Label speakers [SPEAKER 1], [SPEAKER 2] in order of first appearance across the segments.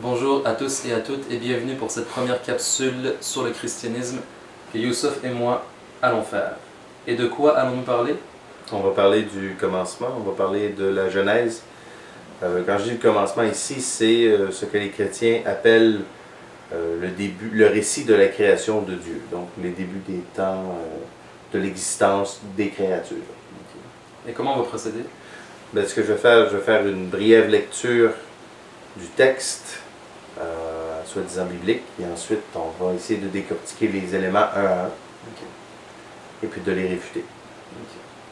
[SPEAKER 1] Bonjour à tous et à toutes et bienvenue pour cette première capsule sur le christianisme que Youssouf et moi allons faire. Et de quoi allons-nous parler?
[SPEAKER 2] On va parler du commencement, on va parler de la Genèse. Quand je dis le commencement ici, c'est ce que les chrétiens appellent le début, le récit de la création de Dieu. Donc les débuts des temps, de l'existence des créatures.
[SPEAKER 1] Et comment on va procéder?
[SPEAKER 2] Ben, ce que je vais faire une brève lecture du texte, soi-disant biblique, et ensuite on va essayer de décortiquer les éléments un à un, et puis de les réfuter.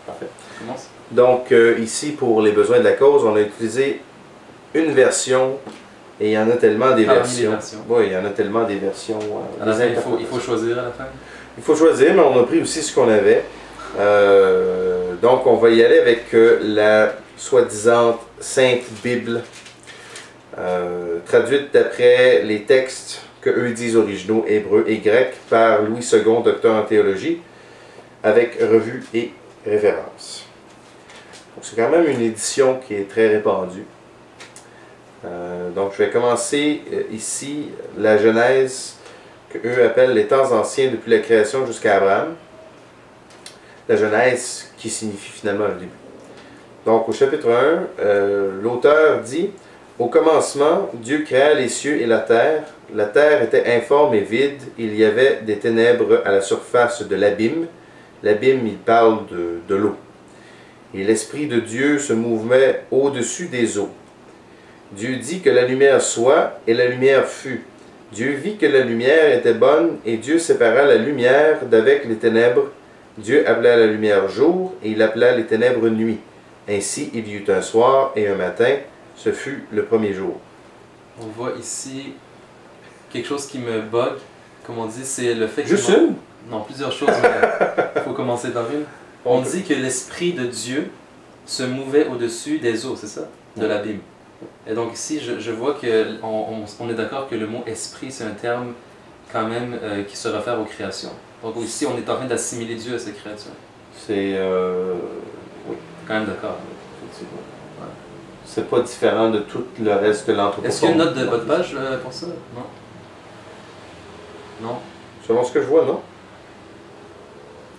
[SPEAKER 2] Parfait.
[SPEAKER 1] On commence?
[SPEAKER 2] Donc ici, pour les besoins de la cause, on a utilisé une version, et il y en a tellement des versions. Oui, il y en a tellement des versions.
[SPEAKER 1] À la fin, il faut choisir à la fin?
[SPEAKER 2] Il faut choisir, mais on a pris aussi ce qu'on avait. Donc on va y aller avec la soi-disant Sainte Bible, traduite d'après les textes que eux disent originaux, hébreux et grecs, par Louis II, docteur en théologie, avec revue et référence. C'est quand même une édition qui est très répandue. Donc je vais commencer ici la Genèse, que eux appellent les temps anciens depuis la création jusqu'à Abraham. La Genèse qui signifie finalement le début. Donc au chapitre 1, l'auteur dit: « Au commencement, Dieu créa les cieux et la terre. La terre était informe et vide. Il y avait des ténèbres à la surface de l'abîme. » L'abîme, il parle de l'eau. « Et l'Esprit de Dieu se mouvait au-dessus des eaux. Dieu dit que la lumière soit, et la lumière fut. Dieu vit que la lumière était bonne, et Dieu sépara la lumière d'avec les ténèbres. Dieu appela la lumière jour, et il appela les ténèbres nuit. Ainsi il y eut un soir et un matin. Ce fut le premier jour. »
[SPEAKER 1] On voit ici quelque chose qui me bug, comme on dit, c'est le fait que...
[SPEAKER 2] Juste une?
[SPEAKER 1] Non, plusieurs choses, mais il faut commencer par une. On dit que l'Esprit de Dieu se mouvait au-dessus des eaux, c'est ça? De l'abîme. Et donc ici, je vois qu'on est d'accord que le mot « esprit », c'est un terme quand même qui se réfère aux créations. Donc ici, on est en train d'assimiler Dieu à ses créatures.
[SPEAKER 2] C'est... oui.
[SPEAKER 1] Quand même d'accord.
[SPEAKER 2] Effectivement. Ouais. C'est pas différent de tout le reste de l'anthropologie.
[SPEAKER 1] Est-ce qu'il y a une note de bas de page pour ça? Non? Non?
[SPEAKER 2] Selon ce que je vois, non?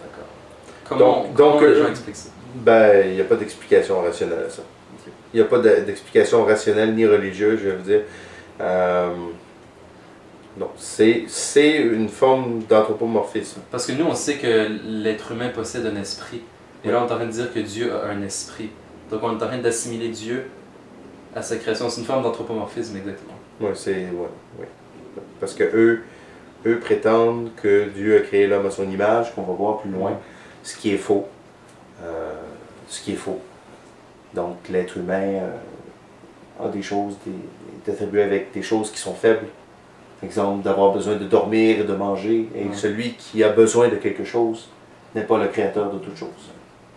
[SPEAKER 1] D'accord. Comment les gens expliquent ça?
[SPEAKER 2] Ben, il n'y a pas d'explication rationnelle à ça.
[SPEAKER 1] Okay.
[SPEAKER 2] Il n'y a pas d'explication rationnelle ni religieuse, je veux dire. Non, c'est une forme d'anthropomorphisme.
[SPEAKER 1] Parce que nous, on sait que l'être humain possède un esprit. Et là, on est en train de dire que Dieu a un esprit. Donc, on est en train d'assimiler Dieu à sa création. C'est une forme d'anthropomorphisme, exactement.
[SPEAKER 2] Oui, oui. Parce que eux prétendent que Dieu a créé l'homme à son image, qu'on va voir plus loin, ce qui est faux. Donc, l'être humain a des choses, est attribué avec des choses qui sont faibles. Par exemple, d'avoir besoin de dormir et de manger. Et celui qui a besoin de quelque chose n'est pas le créateur de toute chose.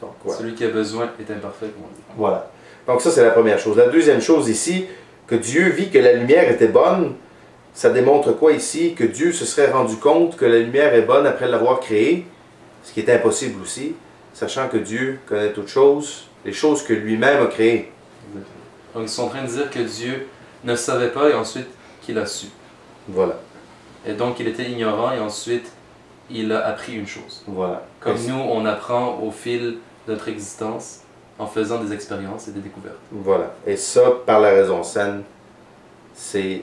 [SPEAKER 2] Donc, voilà.
[SPEAKER 1] Celui qui a besoin est imparfait, comme on dit.
[SPEAKER 2] Voilà. Donc ça, c'est la première chose. La deuxième chose ici, que Dieu vit que la lumière était bonne, ça démontre quoi ici? Que Dieu se serait rendu compte que la lumière est bonne après l'avoir créée, ce qui est impossible aussi, sachant que Dieu connaît toutes choses, les choses que lui-même a créées.
[SPEAKER 1] Donc ils sont en train de dire que Dieu ne savait pas et ensuite qu'il a su.
[SPEAKER 2] Voilà.
[SPEAKER 1] Et donc il était ignorant et ensuite il a appris une chose.
[SPEAKER 2] Voilà.
[SPEAKER 1] Comme nous, on apprend au fil de notre existence en faisant des expériences et des découvertes.
[SPEAKER 2] Voilà. Et ça, par la raison saine, c'est...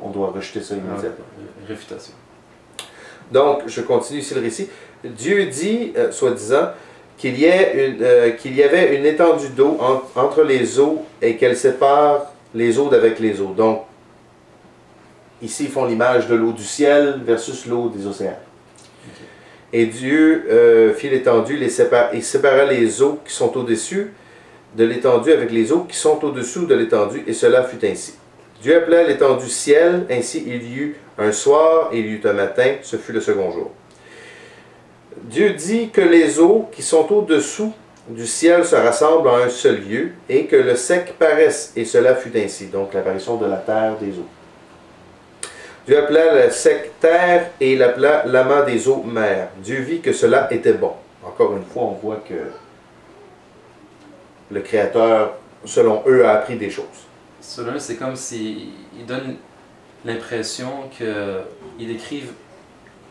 [SPEAKER 2] on doit rejeter ça immédiatement.
[SPEAKER 1] Réfutation.
[SPEAKER 2] Donc, je continue ici le récit. Dieu dit, soi-disant, qu'il y avait une étendue d'eau entre les eaux et qu'elle sépare les eaux d'avec les eaux. Donc, ici, ils font l'image de l'eau du ciel versus l'eau des océans. Okay. Et Dieu fit l'étendue et sépara les eaux qui sont au-dessus de l'étendue avec les eaux qui sont au-dessous de l'étendue, et cela fut ainsi. Dieu appela l'étendue ciel, ainsi il y eut un soir et il y eut un matin, ce fut le second jour. Dieu dit que les eaux qui sont au-dessous du ciel se rassemblent en un seul lieu et que le sec paraisse, et cela fut ainsi. Donc l'apparition de la terre des eaux. Dieu appela le sec terre et il appela l'amas des eaux mer. Dieu vit que cela était bon. Encore une fois, on voit que le Créateur, selon eux, a appris des choses.
[SPEAKER 1] Selon eux, c'est comme s'ils donnent l'impression qu'ils décrivent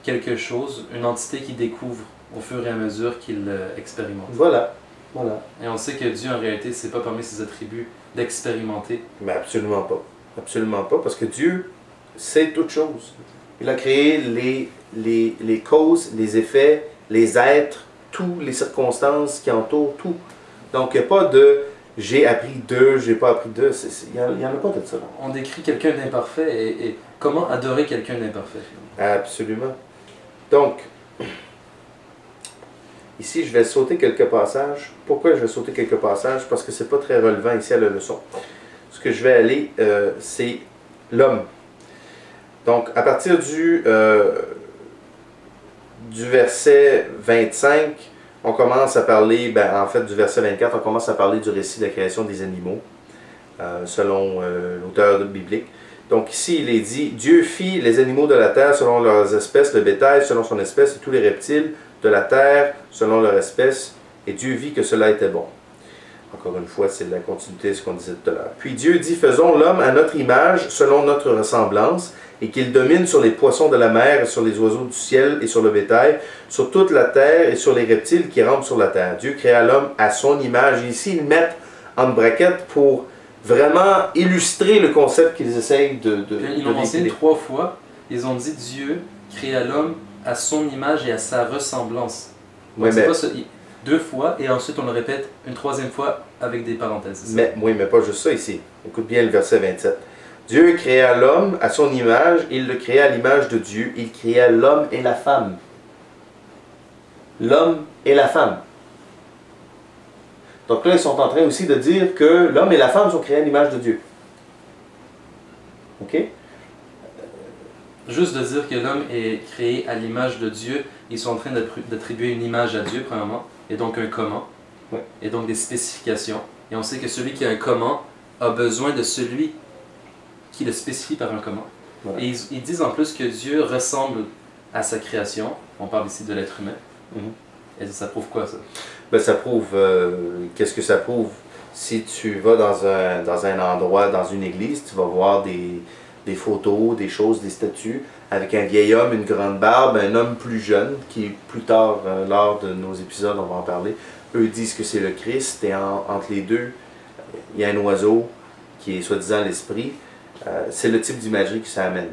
[SPEAKER 1] quelque chose, une entité qu'ils découvrent au fur et à mesure qu'ils expérimentent.
[SPEAKER 2] Voilà. Voilà.
[SPEAKER 1] Et on sait que Dieu, en réalité, c'est pas parmi ses attributs d'expérimenter.
[SPEAKER 2] Mais absolument pas. Absolument pas, parce que Dieu sait toutes choses. Il a créé les causes, les effets, les êtres, toutes les circonstances qui entourent tout. Donc, il n'y a pas de « j'ai appris d'eux, j'ai pas appris d'eux ». Il n'y en a pas de ça.
[SPEAKER 1] On décrit quelqu'un d'imparfait et comment adorer quelqu'un d'imparfait?
[SPEAKER 2] Absolument. Donc, ici, je vais sauter quelques passages. Pourquoi je vais sauter quelques passages? Parce que ce n'est pas très relevant ici à la leçon. Ce que je vais aller, c'est l'homme. Donc, à partir du verset 25, on commence à parler, en fait, du verset 24, on commence à parler du récit de la création des animaux, selon l'auteur biblique. Donc ici, il est dit, Dieu fit les animaux de la terre selon leurs espèces, le bétail selon son espèce, et tous les reptiles de la terre selon leur espèce, et Dieu vit que cela était bon. Encore une fois, c'est la continuité de ce qu'on disait tout à l'heure. Puis Dieu dit, faisons l'homme à notre image, selon notre ressemblance, et qu'il domine sur les poissons de la mer, et sur les oiseaux du ciel, et sur le bétail, sur toute la terre, et sur les reptiles qui rampent sur la terre. Dieu créa l'homme à son image. Et ici, ils mettent en braquette pour vraiment illustrer le concept qu'ils essayent de
[SPEAKER 1] ils l'ont mentionné 3 fois. Ils ont dit Dieu créa l'homme à son image et à sa ressemblance. Donc,
[SPEAKER 2] oui, mais...
[SPEAKER 1] pas 2 fois, et ensuite on le répète une 3e fois avec des parenthèses.
[SPEAKER 2] Oui, mais pas juste ça ici. Écoute bien le verset 27. Dieu créa l'homme à son image, il le créa à l'image de Dieu, il créa l'homme et la femme. L'homme et la femme. Donc là, ils sont en train aussi de dire que l'homme et la femme sont créés à l'image de Dieu. OK?
[SPEAKER 1] Juste de dire que l'homme est créé à l'image de Dieu, ils sont en train d'attribuer une image à Dieu, premièrement, et donc un comment, et donc des spécifications. Et on sait que celui qui a un comment a besoin de celui qui le spécifie par un comment. Voilà. Et ils disent en plus que Dieu ressemble à sa création. On parle ici de l'être humain. Et ça prouve quoi, ça?
[SPEAKER 2] Ben, ça prouve... qu'est-ce que ça prouve? Si tu vas dans un endroit, dans une église, tu vas voir des photos, des choses, des statues, avec un vieil homme, une grande barbe, un homme plus jeune, qui plus tard, lors de nos épisodes, on va en parler. Eux disent que c'est le Christ, et entre les deux, il y a un oiseau qui est soi-disant l'esprit. C'est le type d'imagerie que ça amène.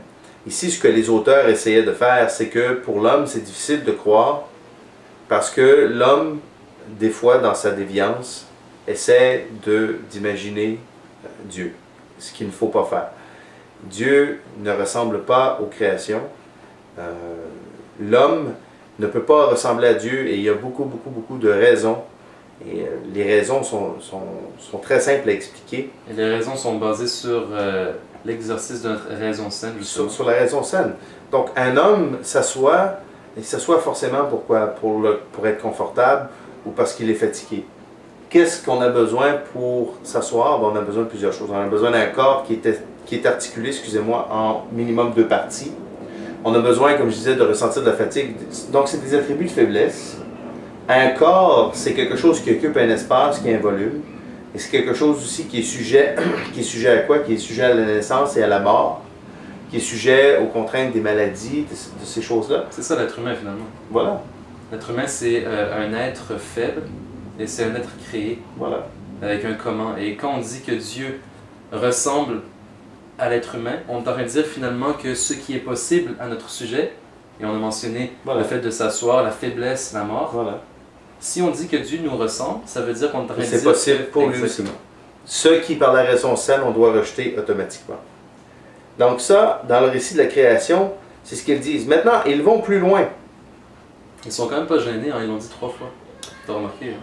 [SPEAKER 2] Ici, ce que les auteurs essayaient de faire, c'est que pour l'homme, c'est difficile de croire, parce que l'homme, des fois, dans sa déviance, essaie d'imaginer Dieu, ce qu'il ne faut pas faire. Dieu ne ressemble pas aux créations. L'homme ne peut pas ressembler à Dieu, et il y a beaucoup de raisons. Et les raisons sont très simples à expliquer.
[SPEAKER 1] Et les raisons sont basées sur l'exercice de notre raison saine.
[SPEAKER 2] Sur la raison saine. Donc, un homme s'assoit, et s'assoit forcément pourquoi? Pour être confortable ou parce qu'il est fatigué. Qu'est-ce qu'on a besoin pour s'asseoir? Ben, on a besoin de plusieurs choses. On a besoin d'un corps qui est articulé, excusez-moi, en minimum 2 parties. On a besoin, comme je disais, de ressentir de la fatigue. Donc, c'est des attributs de faiblesse. Un corps, c'est quelque chose qui occupe un espace, qui a un volume. Et c'est quelque chose aussi qui est sujet à quoi? Qui est sujet à la naissance et à la mort. Qui est sujet aux contraintes des maladies, de ces choses-là.
[SPEAKER 1] C'est ça l'être humain, finalement.
[SPEAKER 2] Voilà.
[SPEAKER 1] L'être humain, c'est un être faible, et c'est un être créé.
[SPEAKER 2] Voilà.
[SPEAKER 1] Avec un comment. Et quand on dit que Dieu ressemble à l'être humain, on est en train de dire finalement que ce qui est possible à notre sujet, et on a mentionné le fait de s'asseoir, la faiblesse, la mort.
[SPEAKER 2] Voilà.
[SPEAKER 1] Si on dit que Dieu nous ressemble, ça veut dire qu'on est en train de dire
[SPEAKER 2] c'est possible pour lui aussi. Ce qui, par la raison saine, on doit rejeter automatiquement. Donc ça, dans le récit de la création, c'est ce qu'ils disent. Maintenant, ils vont plus loin.
[SPEAKER 1] Ils sont quand même pas gênés, hein? Ils l'ont dit 3 fois. T'as remarqué, hein?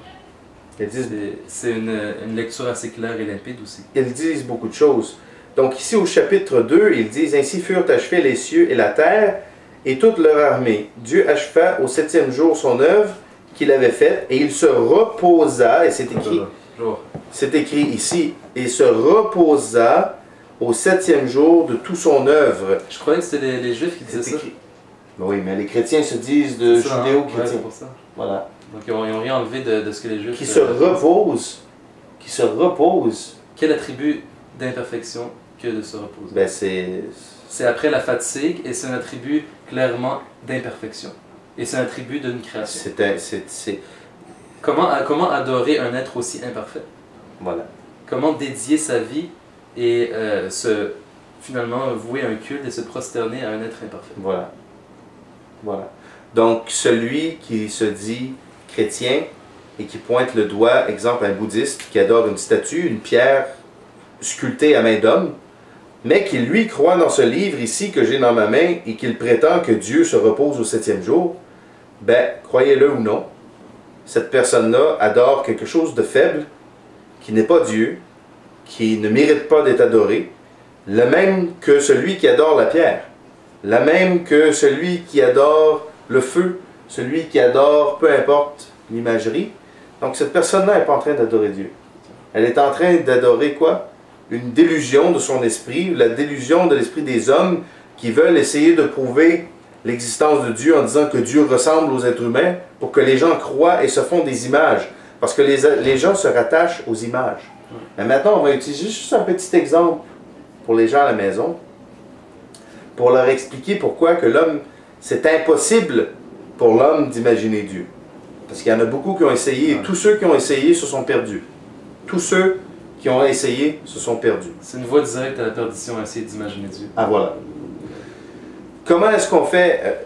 [SPEAKER 2] Ils disent...
[SPEAKER 1] C'est une lecture assez claire et limpide aussi.
[SPEAKER 2] Ils disent beaucoup de choses. Donc ici, au chapitre 2, ils disent « Ainsi furent achevés les cieux et la terre, et toute leur armée. Dieu acheva au 7e jour son œuvre qu'il avait faite, et il se reposa, et c'est écrit ici, il se reposa au 7e jour de tout son œuvre. »
[SPEAKER 1] Je croyais que c'était les Juifs qui disaient ça.
[SPEAKER 2] Oui, mais les chrétiens se disent de judéo-chrétiens.
[SPEAKER 1] Ouais, c'est pour ça.
[SPEAKER 2] Voilà.
[SPEAKER 1] Donc ils n'ont rien enlevé de ce que les Juifs...
[SPEAKER 2] Qui se repose. Qui se repose.
[SPEAKER 1] Quel attribut d'imperfection que de se reposer.
[SPEAKER 2] Ben c'est
[SPEAKER 1] après la fatigue et c'est un attribut clairement d'imperfection. Et c'est un attribut d'une création. Comment adorer un être aussi imparfait?
[SPEAKER 2] Voilà.
[SPEAKER 1] Comment dédier sa vie et finalement vouer un culte et se prosterner à un être imparfait?
[SPEAKER 2] Voilà. Voilà. Donc, celui qui se dit chrétien et qui pointe le doigt, exemple, un bouddhiste qui adore une statue, une pierre sculptée à main d'homme, mais qui lui croit dans ce livre ici que j'ai dans ma main et qu'il prétend que Dieu se repose au 7e jour, ben, croyez-le ou non, cette personne-là adore quelque chose de faible, qui n'est pas Dieu, qui ne mérite pas d'être adoré, le même que celui qui adore la pierre, le même que celui qui adore le feu, celui qui adore, peu importe, l'imagerie. Donc cette personne-là n'est pas en train d'adorer Dieu. Elle est en train d'adorer quoi? Une délusion de son esprit, la délusion de l'esprit des hommes qui veulent essayer de prouver l'existence de Dieu en disant que Dieu ressemble aux êtres humains pour que les gens croient et se font des images. Parce que les gens se rattachent aux images. Mais maintenant, on va utiliser juste un petit exemple pour les gens à la maison, pour leur expliquer pourquoi que l'homme, c'est impossible pour l'homme d'imaginer Dieu. Parce qu'il y en a beaucoup qui ont essayé, et tous ceux qui ont essayé se sont perdus. Tous ceux qui ont essayé se sont perdus.
[SPEAKER 1] C'est une voie directe à la perdition, essayer d'imaginer Dieu.
[SPEAKER 2] Ah voilà. Comment est-ce qu'on fait?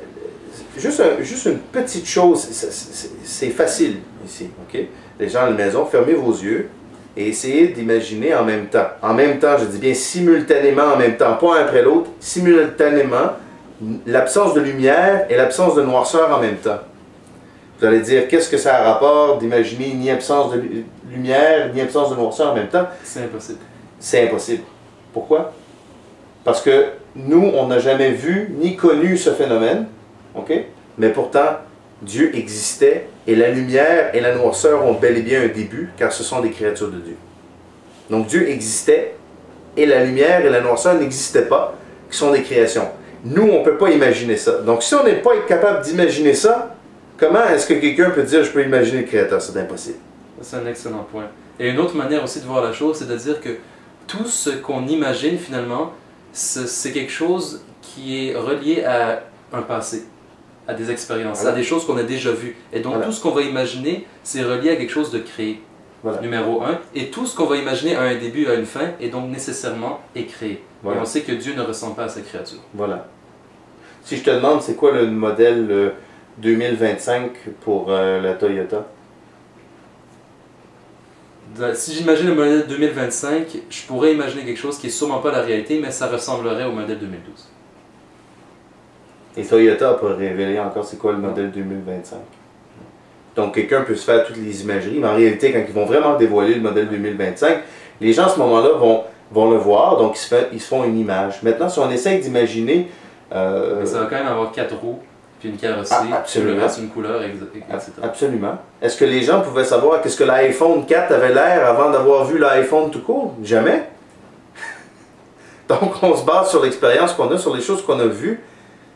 [SPEAKER 2] Juste une petite chose, c'est facile ici, ok? Les gens à la maison, fermez vos yeux et essayez d'imaginer en même temps. En même temps, je dis bien simultanément en même temps, pas un après l'autre, simultanément, l'absence de lumière et l'absence de noirceur en même temps. Vous allez dire, qu'est-ce que ça a rapport d'imaginer ni absence de lumière, ni absence de noirceur en même temps?
[SPEAKER 1] C'est impossible.
[SPEAKER 2] C'est impossible. Pourquoi? Parce que nous, on n'a jamais vu ni connu ce phénomène, ok? Mais pourtant, Dieu existait et la lumière et la noirceur ont bel et bien un début, car ce sont des créatures de Dieu. Donc Dieu existait et la lumière et la noirceur n'existaient pas, qui sont des créations. Nous, on ne peut pas imaginer ça. Donc si on n'est pas capable d'imaginer ça, comment est-ce que quelqu'un peut dire « je peux imaginer le Créateur » ? C'est impossible.
[SPEAKER 1] C'est un excellent point. Et une autre manière aussi de voir la chose, c'est de dire que tout ce qu'on imagine finalement, c'est quelque chose qui est relié à un passé, à des expériences, voilà, à des choses qu'on a déjà vues. Et donc voilà, tout ce qu'on va imaginer, c'est relié à quelque chose de créé, voilà, numéro 1. Et tout ce qu'on va imaginer a un début, a une fin, et donc nécessairement est créé. Voilà. Et on sait que Dieu ne ressemble pas à sa créature.
[SPEAKER 2] Voilà. Si je te demande, c'est quoi le modèle 2025 pour la Toyota?
[SPEAKER 1] Si j'imagine le modèle 2025, je pourrais imaginer quelque chose qui n'est sûrement pas la réalité, mais ça ressemblerait au modèle 2012.
[SPEAKER 2] Et Toyota n'a pas révélé encore c'est quoi le modèle 2025. Donc quelqu'un peut se faire toutes les imageries, mais en réalité, quand ils vont vraiment dévoiler le modèle 2025, les gens à ce moment-là vont le voir, donc ils se font une image. Maintenant, si on essaye d'imaginer...
[SPEAKER 1] Mais ça va quand même avoir 4 roues, puis une carrosserie, puis le reste une couleur, etc.
[SPEAKER 2] Absolument. Est-ce que les gens pouvaient savoir qu'est-ce que l'iPhone 4 avait l'air avant d'avoir vu l'iPhone tout court? Jamais. Donc on se base sur l'expérience qu'on a, sur les choses qu'on a vues.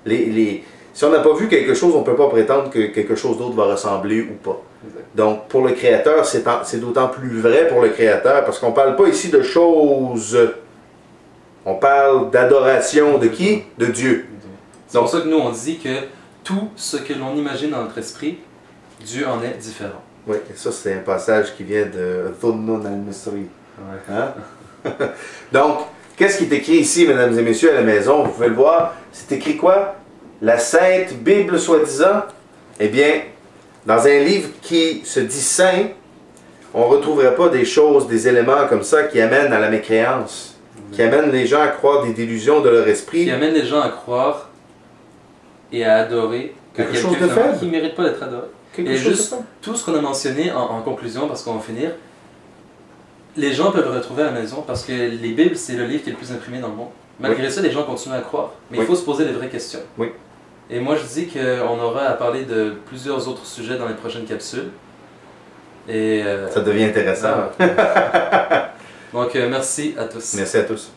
[SPEAKER 2] Si on n'a pas vu quelque chose, on ne peut pas prétendre que quelque chose d'autre va ressembler ou pas. Exact. Donc pour le Créateur, c'est d'autant plus vrai pour le Créateur, parce qu'on ne parle pas ici de choses... On parle d'adoration de qui? De Dieu.
[SPEAKER 1] C'est pour ça que nous, on dit que tout ce que l'on imagine dans notre esprit, Dieu en est différent.
[SPEAKER 2] Oui, et ça, c'est un passage qui vient de Thunnun al-Misri.
[SPEAKER 1] Ouais.
[SPEAKER 2] Hein? Donc, qu'est-ce qui est écrit ici, mesdames et messieurs, à la maison? Vous pouvez le voir. C'est écrit quoi? La Sainte Bible, soi-disant. Eh bien, dans un livre qui se dit saint, on ne retrouverait pas des choses, des éléments comme ça qui amènent à la mécréance. Qui amènent les gens à croire des délusions de leur esprit.
[SPEAKER 1] Qui amènent les gens à croire et à adorer
[SPEAKER 2] quelque chose de faible.
[SPEAKER 1] Qui ne mérite pas d'être adoré. Et juste tout ce qu'on a mentionné en conclusion, parce qu'on va finir, les gens peuvent le retrouver à la maison parce que les Bibles, c'est le livre qui est le plus imprimé dans le monde. Malgré ça, les gens continuent à croire. Mais il faut se poser les vraies questions.
[SPEAKER 2] Oui.
[SPEAKER 1] Et moi, je dis qu'on aura à parler de plusieurs autres sujets dans les prochaines capsules. Et
[SPEAKER 2] ça devient intéressant.
[SPEAKER 1] Donc, merci à tous.
[SPEAKER 2] Merci à tous.